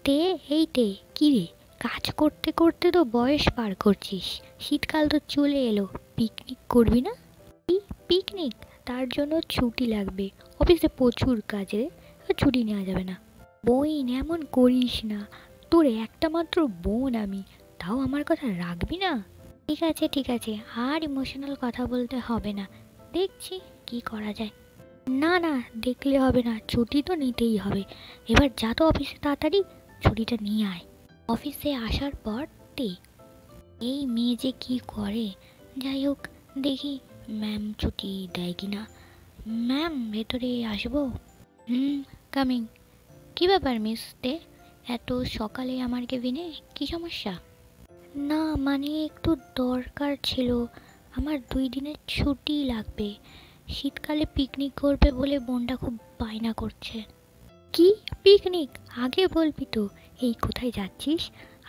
তে এই তে কী রে, কাজ করতে করতে তো বয়স পার করছিস, শীতকাল তো চলে এলো, পিকনিক করবি না? কি পিকনিক? তার জন্য ছুটি লাগবে, অফিসে প্রচুর কাজে, ছুটি নেওয়া যাবে না। বইন এমন করিস না, তোর একটা মাত্র বোন আমি, তাও আমার কথা রাখবি না? ঠিক আছে ঠিক আছে, আর ইমোশনাল কথা বলতে হবে না, দেখছি কি করা যায়। না না, দেখলে হবে না, ছুটি তো নিতেই হবে। এবার যা তো অফিসে তাড়াতাড়ি ছুটিটা নিয়ে আয়। অফিসে আসার পর তে, এই মেয়ে যে কি করে, যাই হোক দেখি ম্যাম ছুটি দেয় কি না। ম্যাম ভেতরে আসবো? হুম, কামিং। কী ব্যাপার মিস তে, এত সকালে আমার কেবিনে, কি সমস্যা? না মানে একটু দরকার ছিল, আমার 2 দিনের ছুটি লাগবে, শীতকালে পিকনিক করবে বলে বোনটা খুব বায়না করছে। কি পিকনিক? আগে বলবি তো। এই কোথায় যাচ্ছিস?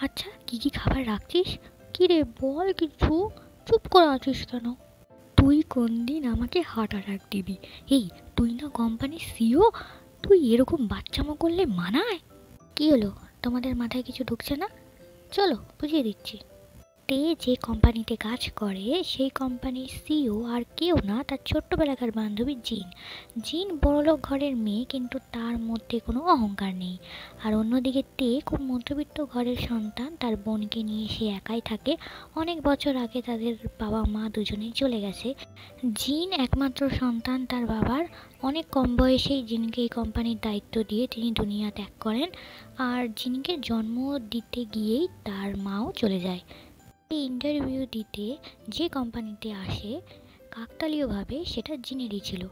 আচ্ছা কি কি খাবার রাখছিস? কি রে বল কিছু, চুপ করে আছিস কেন? তুই কোন দিন আমাকে হার্ট অ্যাটাক দিবি? এই তুই না কোম্পানির সিও, তুই এরকম বাচ্চামো করলে মানায়? কি হলো, তোমাদের মাথায় কিছু ঢুকছে না? চলো বুঝিয়ে দিচ্ছি। তে যে কোম্পানিতে কাজ করে সেই কোম্পানির সিইও আর কেউ না, তার ছোট্টবেলাকার বান্ধবী জিন। জিন বড়লোক ঘরের মেয়ে, কিন্তু তার মধ্যে কোনো অহংকার নেই। আর অন্যদিকে তে খুব মধ্যবিত্ত ঘরের সন্তান, তার বোনকে নিয়ে সে একাই থাকে। অনেক বছর আগে তাদের বাবা মা দুজনেই চলে গেছে। জিন একমাত্র সন্তান তার বাবার। অনেক কম বয়সেই জিনকে এই কোম্পানির দায়িত্ব দিয়ে তিনি দুনিয়া ত্যাগ করেন। আর জিনকে জন্ম দিতে গিয়েই তার মাও চলে যায়। ইন্টারভিউ দিতে যে কোম্পানিতে আসে কাকতালীয়ভাবে সেটা জিনেরই ছিল।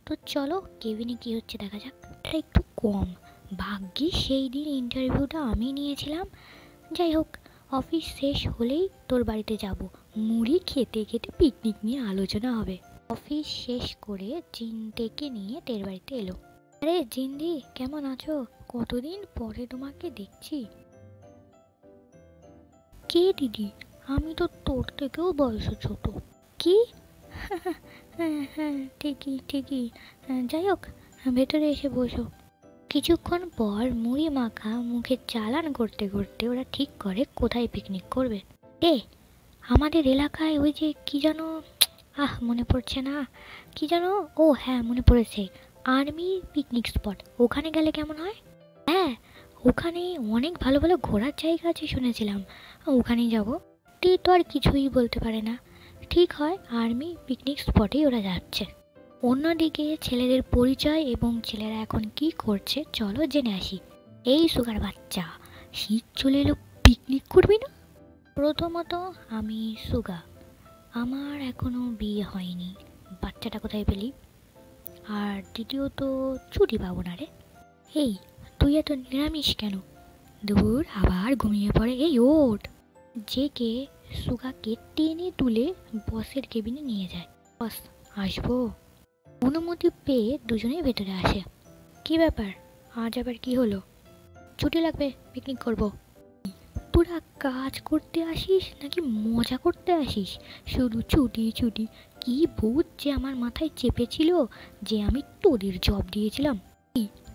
তো চলো কেবিনে কি হচ্ছে দেখা যাক। এটা একটু কম, ভাগ্যিস সেই দিন ইন্টারভিউটা আমি নিয়েছিলাম। যাই হোক, অফিস শেষ হলেই তোর বাড়িতে যাব, মুড়ি খেতে খেতে পিকনিক নিয়ে আলোচনা হবে। অফিস শেষ করে জিন ডেকে নিয়ে তের বাড়িতে এলো। আরে জিন্দি, কেমন আছো? কতদিন পরে তোমাকে দেখছি। কে দিদি? আমি তো তোর থেকেও বয়সে ছোট। কি? হ্যাঁ হ্যাঁ, ঠিকই ঠিকই। যাই হোক, ভেতরে এসে বসো। কিছুক্ষণ পর মুড়ি মাখা মুখে চালান করতে করতে ওরা ঠিক করে কোথায় পিকনিক করবে। এ, আমাদের এলাকায় ওই যে কি যেন, মনে পড়ছে না, কি যেন, ও হ্যাঁ মনে পড়েছে, আর্মি পিকনিক স্পট, ওখানে গেলে কেমন হয়? হ্যাঁ, ওখানে অনেক ভালো ভালো ঘোরার জায়গা আছে শুনেছিলাম, ওখানেই যাব। তুই তো আর কিছুই বলতে পারে না। ঠিক হয়, আর্মি পিকনিক স্পটেই ওরা যাচ্ছে। অন্যদিকে ছেলেদের পরিচয় এবং ছেলেরা এখন কি করছে চলো জেনে আসি। এই সুগার বাচ্চা, শীত চলে এলো, পিকনিক করবি না? প্রথমত আমি সুগা, আমার এখনো বিয়ে হয়নি, বাচ্চাটা কোথায় পেলি? আর দ্বিতীয়ত ছুটি পাবো না রে। এই তুই এত নিরামিষ কেন? দূর আবার ঘুমিয়ে পড়ে, এই ওঠ। জেকে সুগাকে টেনে তুলে বসের কেবিনে নিয়ে যায়। বস, আসবো? অনুমতি পেয়ে দুজনেই ভেতরে আসে। কি ব্যাপার, আজ আবার কি হলো? ছুটি লাগবে, পিকনিক করব। তোরা কাজ করতে আসিস নাকি মজা করতে আসিস? শুধু ছুটি ছুটি, কি ভূত যে আমার মাথায় চেপেছিল যে আমি তোদের জব দিয়েছিলাম।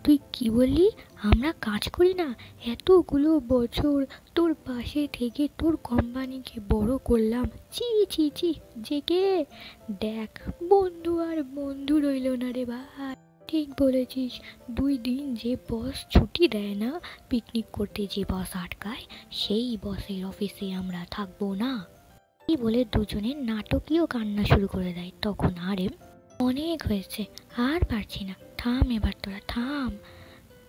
তুই কি বললি? আমরা কাজ করি না? এতগুলো বছর তোর পাশে থেকে তোর কোম্পানিকে বড় করলাম, ছি ছি ছি। জেকে দেখ, বন্ধু আর বন্ধু রইল না রে ভাই। ঠিক বলেছিস, 2 দিন যে বস ছুটি দেয় না, পিকনিক করতে যে বস আটকায়, সেই বসের অফিসে আমরা থাকবো না। এই বলে দুজনে নাটকীয় কান্না শুরু করে দেয়। তখন আরে, অনেক হয়েছে, আর পারছি না, থাম এবার তোরা থাম।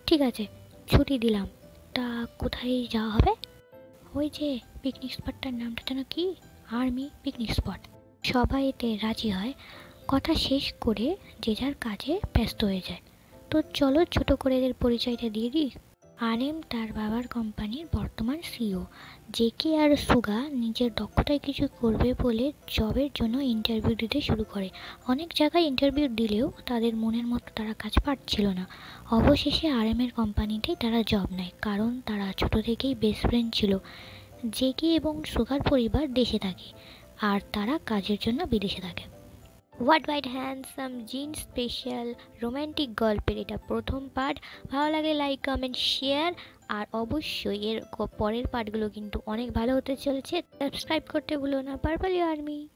ঠিক আছে, ছুটি দিলাম, তা কোথায় যাওয়া হবে? ওই যে পিকনিক স্পটটার নামটা যেন কি, আর্মি পিকনিক স্পট। সবাই এতে রাজি হয়। কথা শেষ করে যে যার কাজে ব্যস্ত হয়ে যায়। তো চলো ছোট করে এদের পরিচয়টা দিয়ে দিই। আরএম তার বাবার কোম্পানির বর্তমান সিইও। জেকে আর সুগা নিজের দক্ষতায় কিছু করবে বলে জবের জন্য ইন্টারভিউ দিতে শুরু করে। অনেক জায়গায় ইন্টারভিউ দিলেও তাদের মনের মতো তারা কাজ পাচ্ছিল না। অবশেষে আরএমের কোম্পানিতেই তারা জব নেয়, কারণ তারা ছোট থেকেই বেস্ট ফ্রেন্ড ছিল। জেকে এবং সুগার পরিবার দেশে থাকে আর তারা কাজের জন্য বিদেশে থাকে। হোয়াট হোয়াইট হ্যান্ডসাম জিন স্পেশাল রোম্যান্টিক গল্পের এটা প্রথম পার্ট। ভালো লাগে লাইক কমেন্ট শেয়ার আর অবশ্যই এর পরের পার্টগুলো কিন্তু অনেক ভালো হতে চলেছে। সাবস্ক্রাইব করতে ভুলো না, পার্পল আর্মি।